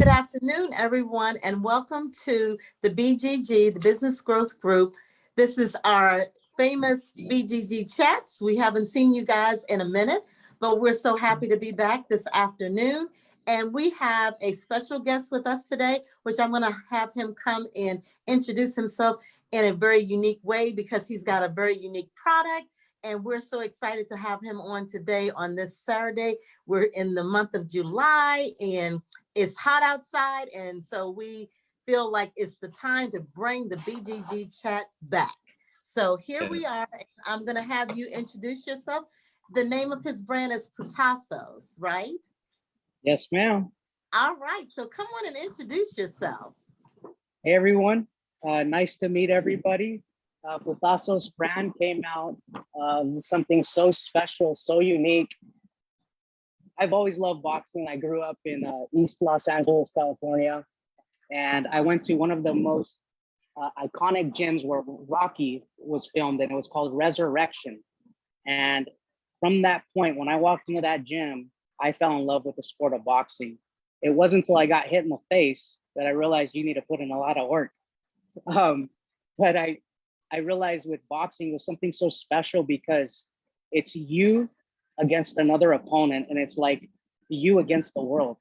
Good afternoon, everyone, and welcome to the BGG, the Business Growth Group. This is our famous BGG chats. We haven't seen you guys in a minute, but we're so happy to be back this afternoon. And we have a special guest with us today, which I'm going to have him come and introduce himself in a very unique way because he's got a very unique product. And we're so excited to have him on today on this Saturday. We're in the month of July and it's hot outside. And so we feel like it's the time to bring the BGG chat back. So here we are. I'm going to have you introduce yourself. The name of his brand is Putazos, right? Yes, ma'am. All right. So come on and introduce yourself. Hey, everyone. Nice to meet everybody. Putazos brand came out, something so special, so unique. I've always loved boxing. I grew up in East Los Angeles, California, and I went to one of the most iconic gyms where Rocky was filmed, and it was called Resurrection. And from that point, when I walked into that gym, I fell in love with the sport of boxing. It wasn't until I got hit in the face that I realized you need to put in a lot of work. But I realized with boxing it was something so special because it's you against another opponent, and it's like you against the world.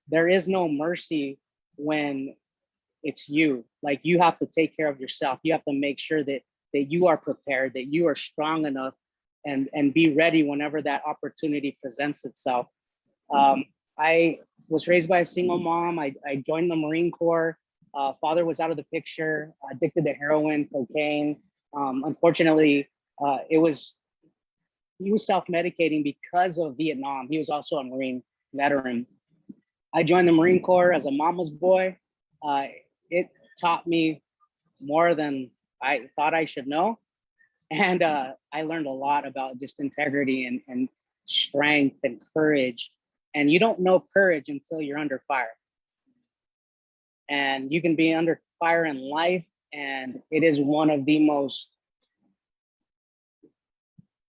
There is no mercy when it's you. Like, you have to take care of yourself. You have to make sure that you are prepared, that you are strong enough, and be ready whenever that opportunity presents itself. I was raised by a single mom. I joined the Marine Corps. Father was out of the picture, addicted to heroin, cocaine. Unfortunately, he was self-medicating because of Vietnam. He was also a Marine veteran. I joined the Marine Corps as a mama's boy. It taught me more than I thought I should know. And I learned a lot about just integrity and strength and courage. And you don't know courage until you're under fire. And you can be under fire in life, and it is one of the most,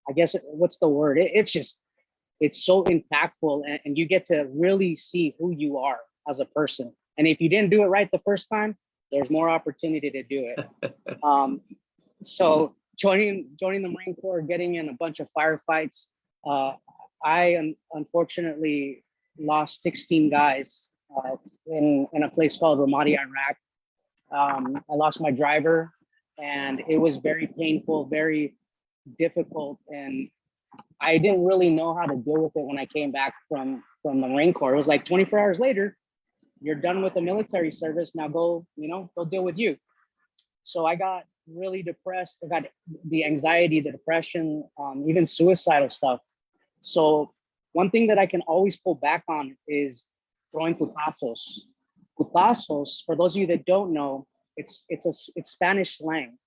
I guess, what's the word? It's so impactful, and you get to really see who you are as a person. And if you didn't do it right the first time, there's more opportunity to do it. So joining the Marine Corps, getting in a bunch of firefights, I unfortunately lost 16 guys in a place called Ramadi, Iraq. I lost my driver, and it was very painful, very difficult, and I didn't really know how to deal with it when I came back from the Marine Corps. It was like 24 hours later, you're done with the military service. Now go deal with you. So I got really depressed. I got the anxiety, the depression, even suicidal stuff. So one thing that I can always pull back on is throwing putazos. Putazos, for those of you that don't know, it's Spanish slang.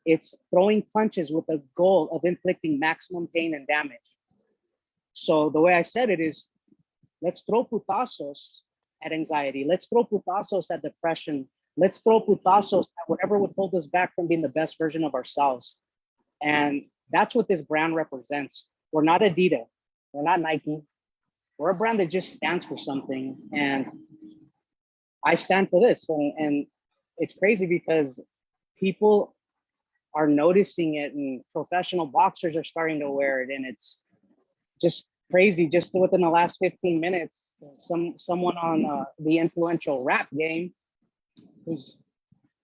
It's throwing punches with the goal of inflicting maximum pain and damage. So the way I said it is, let's throw putazos at anxiety. Let's throw putazos at depression. Let's throw putazos at whatever would hold us back from being the best version of ourselves. And that's what this brand represents. We're not Adidas. We're not Nike. We're a brand that just stands for something. And I stand for this. And it's crazy because people are noticing it, and professional boxers are starting to wear it. And it's just crazy. Just within the last 15 minutes, someone on the influential rap game, who's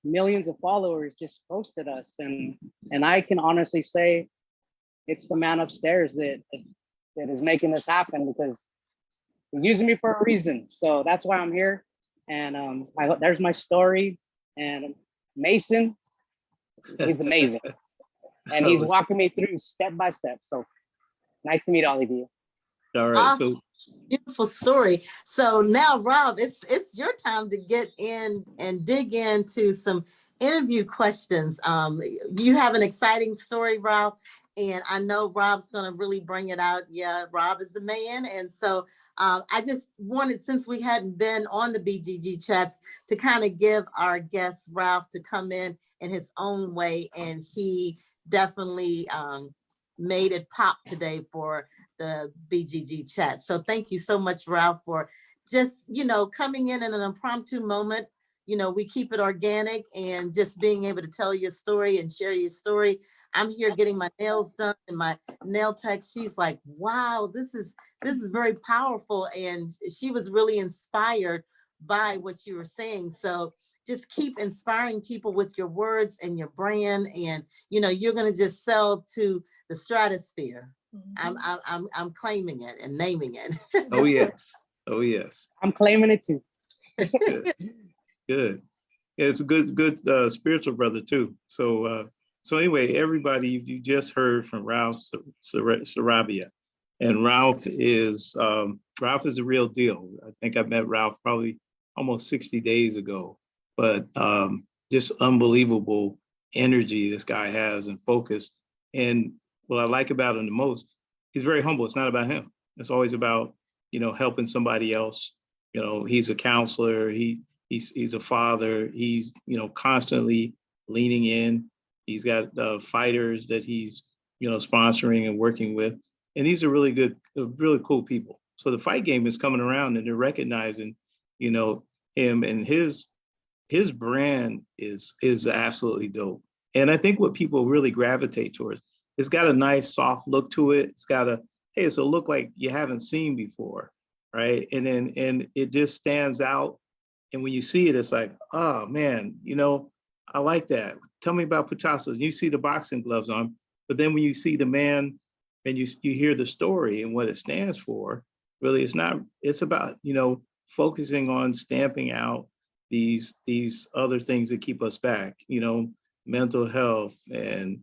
millions of followers, just posted us. And I can honestly say it's the man upstairs that is making this happen, because he's using me for a reason. So that's why I'm here. And there's my story. And Mason, he's amazing. And he's walking me through step by step. So nice to meet all of you. All right. Awesome. Beautiful story. So now, Rob, it's your time to get in and dig into some interview questions. You have an exciting story, Rob, and I know Rob's going to really bring it out. Yeah, Rob is the man. And so I just wanted, since we hadn't been on the BGG chats, to kind of give our guest Ralph to come in his own way. And he definitely made it pop today for the BGG chat. So thank you so much, Ralph, for just, coming in an impromptu moment, we keep it organic and just being able to tell your story and share your story. I'm here getting my nails done, and my nail tech, she's like, wow, this is very powerful. And she was really inspired by what you were saying. So just keep inspiring people with your words and your brand, and you're going to just sell to the stratosphere. I'm claiming it and naming it. Oh yes. Oh yes. I'm claiming it too. Good. Good. Yeah, it's a good spiritual brother too. So anyway, everybody, you just heard from Ralph Sarabia, and Ralph is the real deal. I think I met Ralph probably almost 60 days ago, but just unbelievable energy this guy has and focus. And what I like about him the most, he's very humble. It's not about him. It's always about, helping somebody else. He's a counselor. He's a father. He's, constantly leaning in. He's got fighters that he's, sponsoring and working with. And these are really good, really cool people. So the fight game is coming around, and they're recognizing, him, and his brand is absolutely dope. And I think what people really gravitate towards, it's got a nice soft look to it. It's a look like you haven't seen before, right? And it just stands out. And when you see it, it's like, oh man, I like that. Tell me about Picasso. You see the boxing gloves on, but then when you see the man and you hear the story and what it stands for, really it's about, focusing on stamping out these other things that keep us back, mental health and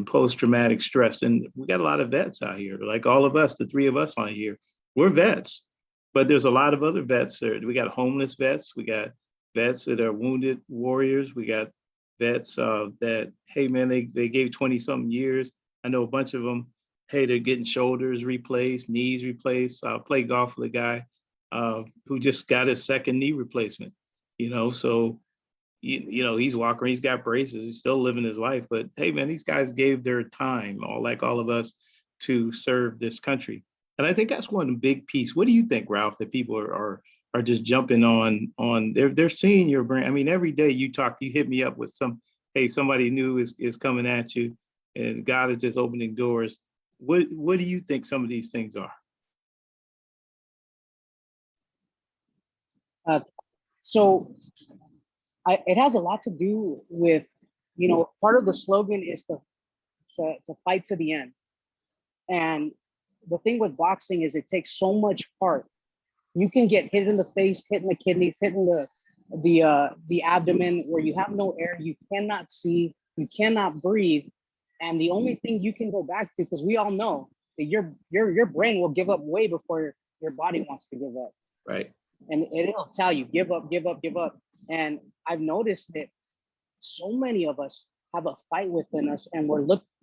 post-traumatic stress. And we got a lot of vets out here, like all of us, the three of us on here, we're vets. But there's a lot of other vets there. We got homeless vets. We got vets that are wounded warriors. We got vets that, hey man, they gave 20 something years. I know a bunch of them, hey, they're getting shoulders replaced, knees replaced. I played golf with a guy who just got his second knee replacement, so, he's walking, he's got braces, he's still living his life. But hey man, these guys gave their time, all of us, to serve this country. And I think that's one big piece. What do you think, Ralph, that people are just jumping on they're seeing your brand? I mean, every day you hit me up with hey, somebody new is coming at you, and God is just opening doors. What do you think some of these things are? So it has a lot to do with, part of the slogan is to fight to the end. And the thing with boxing is it takes so much heart. You can get hit in the face, hit in the kidneys, hit in the abdomen, where you have no air, you cannot see, you cannot breathe. And the only thing you can go back to, because we all know that your brain will give up way before your body wants to give up. Right. And it'll tell you, give up, give up, give up. And I've noticed that so many of us have a fight within us, and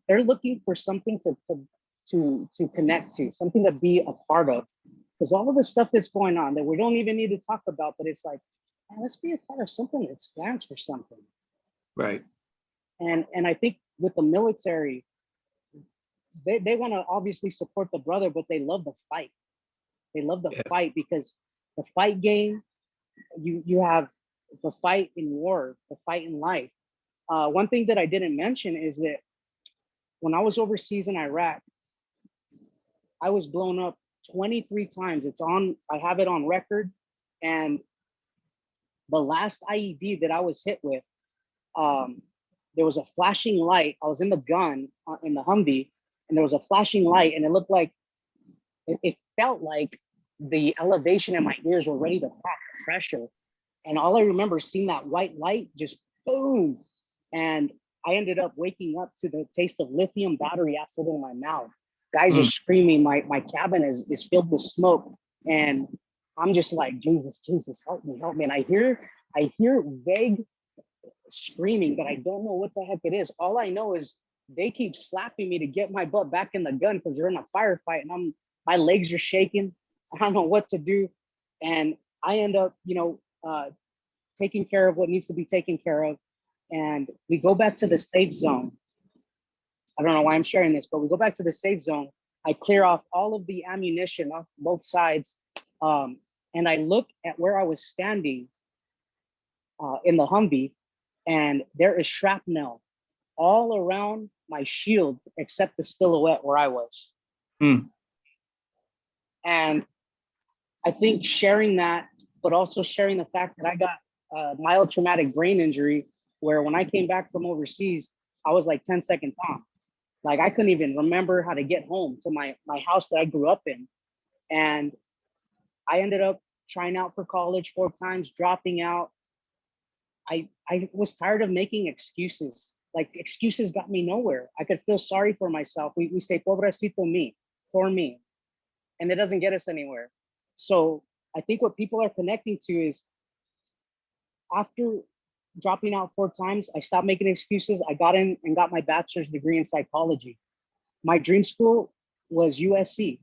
they're looking for something to connect to, something to be a part of. Because all of the stuff that's going on that we don't even need to talk about, but it's like, man, let's be a part of something that stands for something. Right. And I think with the military, they want to obviously support the brother, but they love the fight. They love the fight, because the fight game, you have the fight in war, the fight in life. One thing that I didn't mention is that when I was overseas in Iraq, I was blown up 23 times. I have it on record. And the last IED that I was hit with, there was a flashing light. I was in the gun in the Humvee, and there was a flashing light, and it looked like, it felt like the elevation in my ears were ready to pop, the pressure. And all I remember is seeing that white light just boom. And I ended up waking up to the taste of lithium battery acid in my mouth. Guys are screaming. My cabin is filled with smoke. And I'm just like, Jesus, help me. And I hear vague screaming, but I don't know what the heck it is. All I know is they keep slapping me to get my butt back in the gun, because they're in a firefight, and my legs are shaking. I don't know what to do. And I end up, taking care of what needs to be taken care of. And we go back to the safe zone. I don't know why I'm sharing this, but we go back to the safe zone. I clear off all of the ammunition off both sides. And I look at where I was standing in the Humvee, and there is shrapnel all around my shield except the silhouette where I was. Hmm. And I think sharing that, but also sharing the fact that I got a mild traumatic brain injury, where when I came back from overseas, I was like 10 seconds on. Like I couldn't even remember how to get home to my house that I grew up in. And I ended up trying out for college 4 times, dropping out. I was tired of making excuses. Like excuses got me nowhere. I could feel sorry for myself. We say pobrecito me, for me, and it doesn't get us anywhere. So I think what people are connecting to is, after dropping out 4 times, I stopped making excuses. I got in and got my bachelor's degree in psychology. My dream school was USC.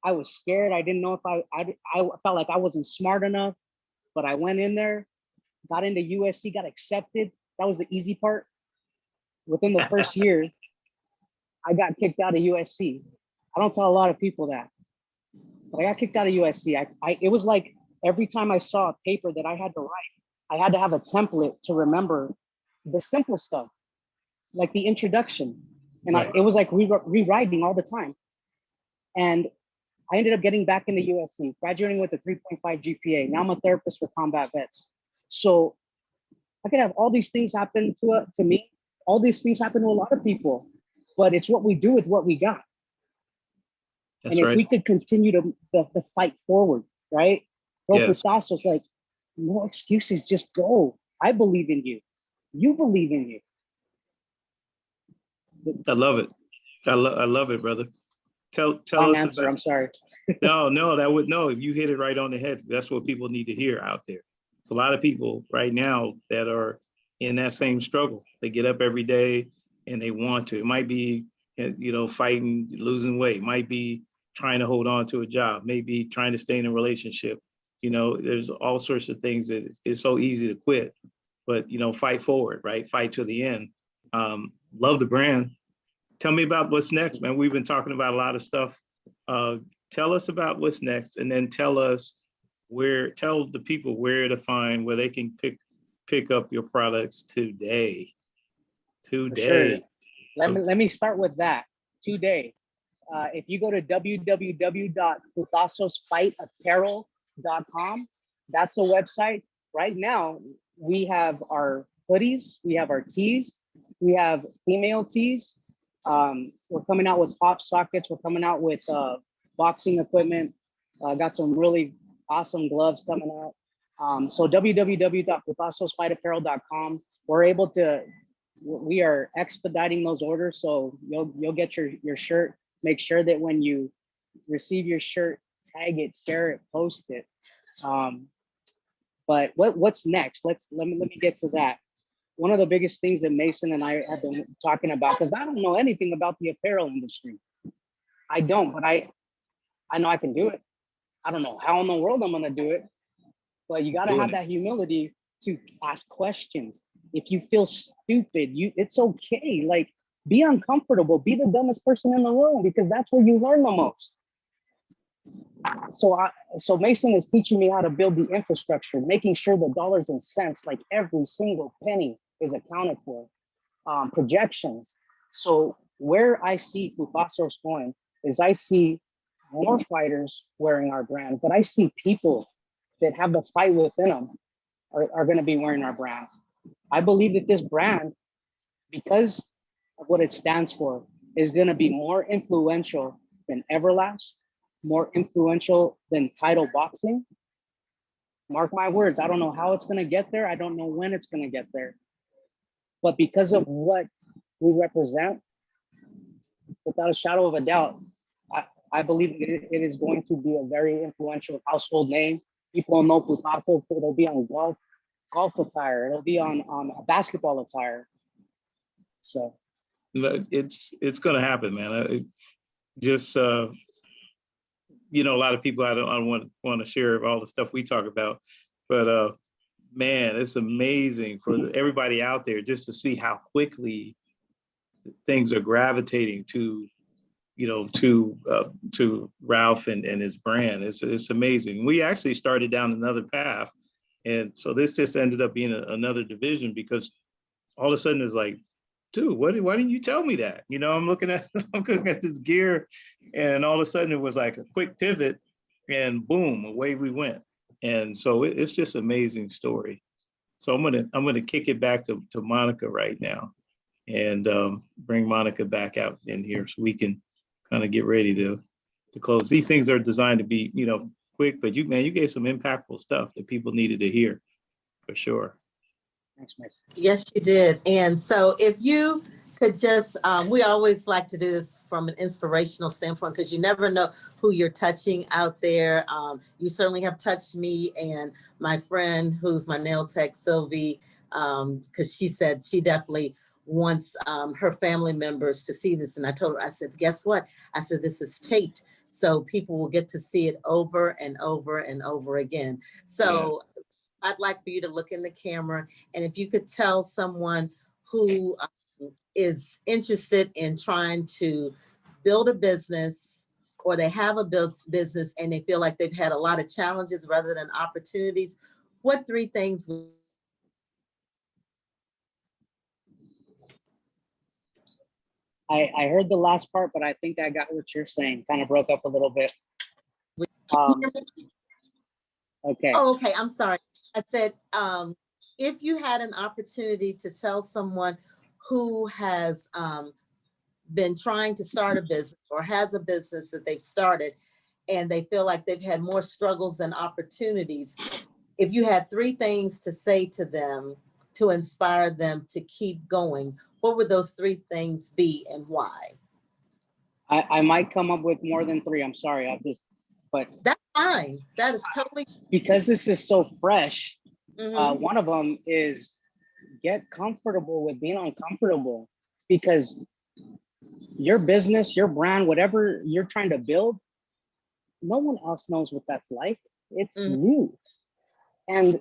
I was scared. I didn't know if I felt like I wasn't smart enough, but I went in there, got into USC, got accepted. That was the easy part. Within the first year, I got kicked out of USC. I don't tell a lot of people that, but I got kicked out of USC. It was like every time I saw a paper that I had to write, I had to have a template to remember the simple stuff, like the introduction. And Right. it was like rewriting all the time. And I ended up getting back into USC, graduating with a 3.5 GPA. Now I'm a therapist for combat vets. So I could have all these things happen to me. All these things happen to a lot of people, but it's what we do with what we got. That's and if right. we could continue to the fight forward, right? Yes. Putazos, like, no excuses, just go. I believe in you. You believe in you. I love it. I love it, brother. Tell Long us answer, about. I'm sorry. No, you hit it right on the head. That's what people need to hear out there. It's a lot of people right now that are in that same struggle. They get up every day and they want to. It might be, fighting, losing weight. It might be trying to hold on to a job. Maybe trying to stay in a relationship. There's all sorts of things that it's so easy to quit. But fight forward, right? Fight to the end. Love the brand. Tell me about what's next, man. We've been talking about a lot of stuff. Tell us about what's next, and then tell the people where they can pick up your products today. For sure. Let me start with that. Today, if you go to www.putazosfightapparel.com, that's the website. Right now, we have our hoodies, we have our tees, we have female tees. We're coming out with pop sockets. We're coming out with boxing equipment. Got some really awesome gloves coming out. So www.putazosfightapparel.com. We are expediting those orders, so you'll get your shirt. Make sure that when you receive your shirt, tag it, share it, post it. But what's next? Let me get to that. One of the biggest things that Mason and I have been talking about, because I don't know anything about the apparel industry. I don't, but I know I can do it. I don't know how in the world I'm gonna do it, but you gotta have that humility to ask questions. If you feel stupid, it's okay. Like, be uncomfortable, be the dumbest person in the room, because that's where you learn the most. So Mason is teaching me how to build the infrastructure, making sure the dollars and cents, like every single penny, is accounted for. Projections. So where I see Putazos going is, I see more fighters wearing our brand, but I see people that have the fight within them are going to be wearing our brand. I believe that this brand, because of what it stands for, is going to be more influential than Everlast, more influential than Title Boxing. Mark my words, I don't know how it's going to get there. I don't know when it's going to get there. But because of what we represent, without a shadow of a doubt, I believe it is going to be a very influential household name. People know Putazos. It'll be on golf attire. It'll be on basketball attire. So it's going to happen, man. A lot of people I don't want to share all the stuff we talk about, but man, it's amazing for everybody out there just to see how quickly things are gravitating to to Ralph and his brand. It's amazing. We actually started down another path. And so this just ended up being another division, because all of a sudden it's like, dude, why didn't you tell me that? I'm looking at this gear, and all of a sudden it was like a quick pivot, and boom, away we went. And so it's just an amazing story. So I'm gonna kick it back to Monica right now, and bring Monica back out in here so we can kind of get ready to close. These things are designed to be, quick, but you gave some impactful stuff that people needed to hear, for sure. Thanks, Mason. Yes, you did. And so if you could just, we always like to do this from an inspirational standpoint, because you never know who you're touching out there. You certainly have touched me and my friend who's my nail tech, Sylvie, because she said she definitely wants her family members to see this. And I told her, I said, guess what? I said, this is taped, so people will get to see it over and over and over again. So yeah. I'd like for you to look in the camera, and if you could tell someone who is interested in trying to build a business, or they have a business and they feel like they've had a lot of challenges rather than opportunities, what 3 things would I heard the last part, but I think I got what you're saying. Kind of broke up a little bit. Okay. Oh, okay. I'm sorry. I said, if you had an opportunity to tell someone who has been trying to start a business or has a business that they've started and they feel like they've had more struggles than opportunities, if you had 3 things to say to them to inspire them to keep going, what would those 3 things be and why? I might come up with more than 3. I'm sorry. But that's fine. That is totally, because this is so fresh. One of them is get comfortable with being uncomfortable, because your business, your brand, whatever you're trying to build, no one else knows what that's like. It's you. And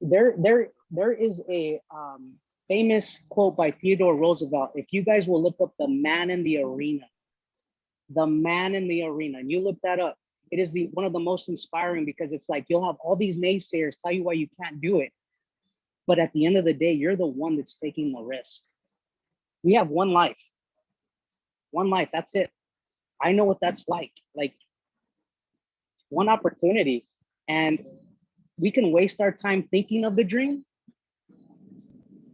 there is a famous quote by Theodore Roosevelt. If you guys will look up the man in the arena, and you look that up, it is one of the most inspiring, because it's like you'll have all these naysayers tell you why you can't do it. But at the end of the day, you're the one that's taking the risk. We have one life. One life, that's it. I know what that's like one opportunity. And we can waste our time thinking of the dream.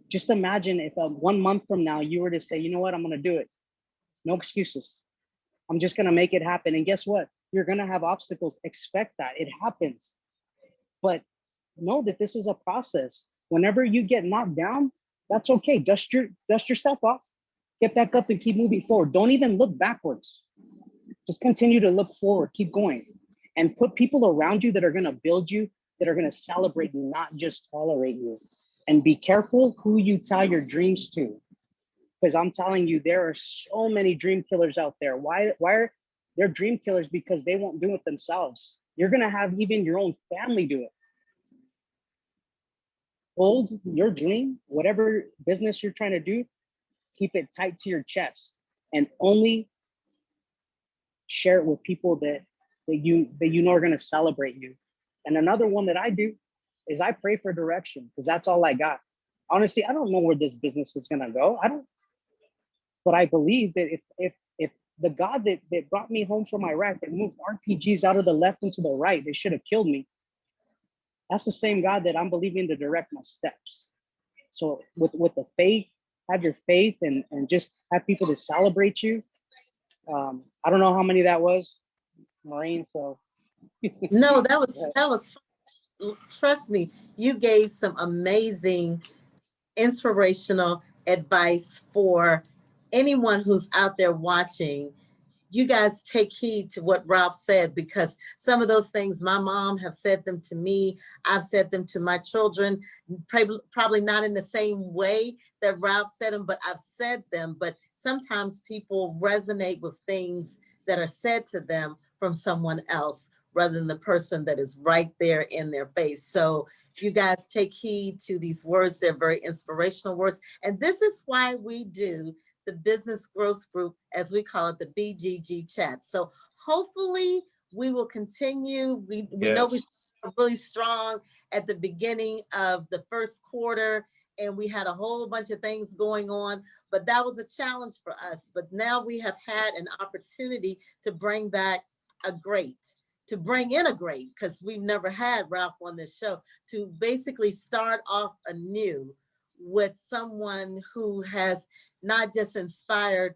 Just imagine if 1 month from now, you were to say, you know what, I'm gonna do it. No excuses. I'm just gonna make it happen. And guess what? You're gonna have obstacles. Expect that, it happens. But know that this is a process. Whenever you get knocked down, that's okay. Dust yourself off, get back up and keep moving forward. Don't even look backwards. Just continue to look forward, keep going. And put people around you that are gonna build you, that are gonna celebrate you, not just tolerate you. And be careful who you tell your dreams to. Because I'm telling you, there are so many dream killers out there. Why are they dream killers? Because they won't do it themselves. You're gonna have even your own family do it. Hold your dream, whatever business you're trying to do, keep it tight to your chest, and only share it with people that you know are gonna celebrate you. And another one that I do is I pray for direction, because that's all I got. Honestly, I don't know where this business is gonna go. But I believe that if the God that brought me home from Iraq, that moved RPGs out of the left into the right, they should have killed me. That's the same God that I'm believing to direct my steps. So with the faith, have your faith, and just have people to celebrate you. I don't know how many that was, Maureen. So no, that was, trust me, you gave some amazing inspirational advice for anyone who's out there watching. You guys take heed to what Ralph said, because some of those things, my mom have said them to me. I've said them to my children, probably not in the same way that Ralph said them, but I've said them. But sometimes people resonate with things that are said to them from someone else rather than the person that is right there in their face. So you guys take heed to these words. They're very inspirational words. And this is why we do the Business Growth Group, as we call it, the BGG chat. So hopefully we will continue. We know we Yes. started really strong at the beginning of the first quarter, and we had a whole bunch of things going on, but that was a challenge for us. But now we have had an opportunity to bring back a great, to bring in a great, because we've never had Ralph on this show, to basically start off anew with someone who has not just inspired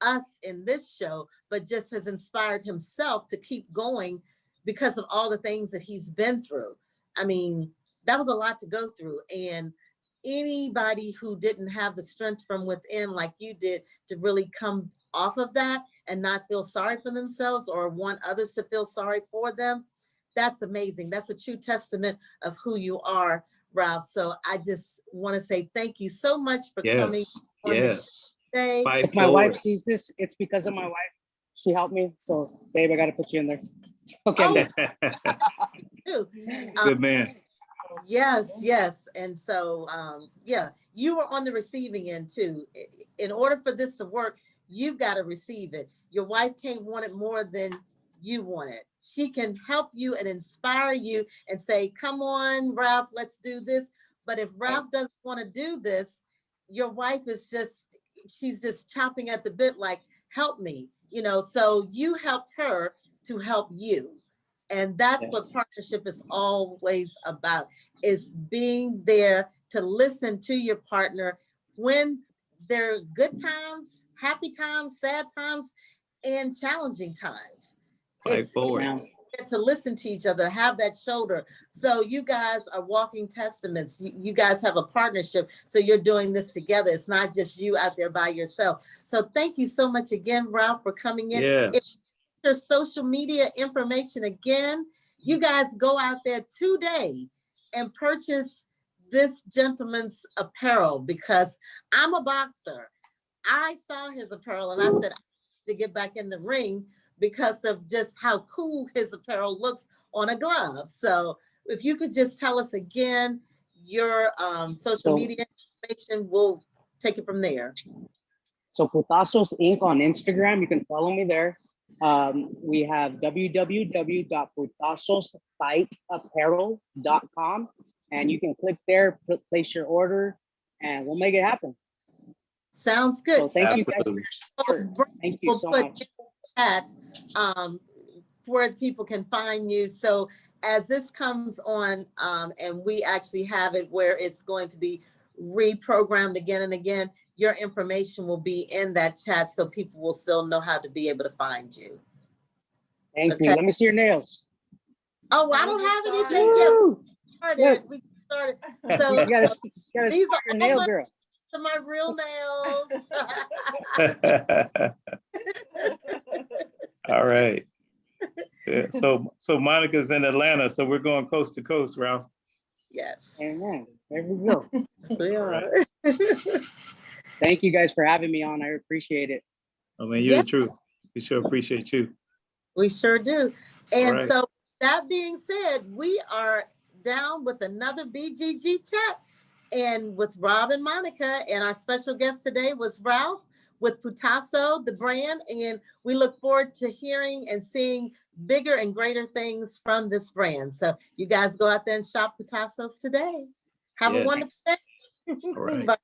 us in this show, but just has inspired himself to keep going because of all the things that he's been through. I mean, that was a lot to go through. And anybody who didn't have the strength from within like you did to really come off of that and not feel sorry for themselves or want others to feel sorry for them, that's amazing. That's a true testament of who you are, Ralph. So I just want to say thank you so much for coming Yes. on the show Yes. today. Fight If my wife forward. sees this, it's because of my wife. She helped me. So, babe, I got to put you in there. Okay. I'm Oh, done. too. Good man. Yes, yes. And so, yeah, you were on the receiving end too. In order for this to work, you've got to receive it. Your wife can't want it more than you want it. She can help you and inspire you and say, come on, Ralph, let's do this. But if Ralph doesn't want to do this, your wife is just, she's just chomping at the bit, like, help me, you know, so you helped her to help you. And that's what Yes. partnership is always about, is being there to listen to your partner when there are good times, happy times, sad times, and challenging times. Fight It's forward. Ma'am. to listen to each other, have that shoulder. So you guys are walking testaments. You guys have a partnership. So you're doing this together. It's not just you out there by yourself. So thank you so much again, Ralph, for coming in. Yes. Your social media information again, you guys go out there today and purchase this gentleman's apparel, because I'm a boxer. I saw his apparel and I said, I need to get back in the ring because of just how cool his apparel looks on a glove. So if you could just tell us again your social So- media information, we'll take it from there. So Putazos Inc. on Instagram, you can follow me there. We have www.putazosfightapparel.com, and you can click there, place your order, and we'll make it happen. Sounds good. So thank you guys for Absolutely. your support. Thank you We'll so put much. that where people can find you. So as this comes on, and we actually have it where it's going to be reprogrammed again and again, your information will be in that chat so people will still know how to be able to find you. Thank you. Okay. Let me see your nails. Oh, I don't have anything yet. Woo! We started. So You gotta these start are your all nail, my, girl. my real nails. All right. Yeah, so Monica's in Atlanta, so we're going coast to coast, Ralph. Yes. Amen. There we go. Yes, we are. Right. Thank you guys for having me on. I appreciate it. I mean, you're Yeah. the truth. We sure appreciate you. We sure do. And Right. so that being said, we are down with another BGG chat and with Rob and Monica. And our special guest today was Ralph with Putasso, the brand. And we look forward to hearing and seeing bigger and greater things from this brand. So you guys go out there and shop Putassos today. Have a Yes. wonderful day. All right. Bye.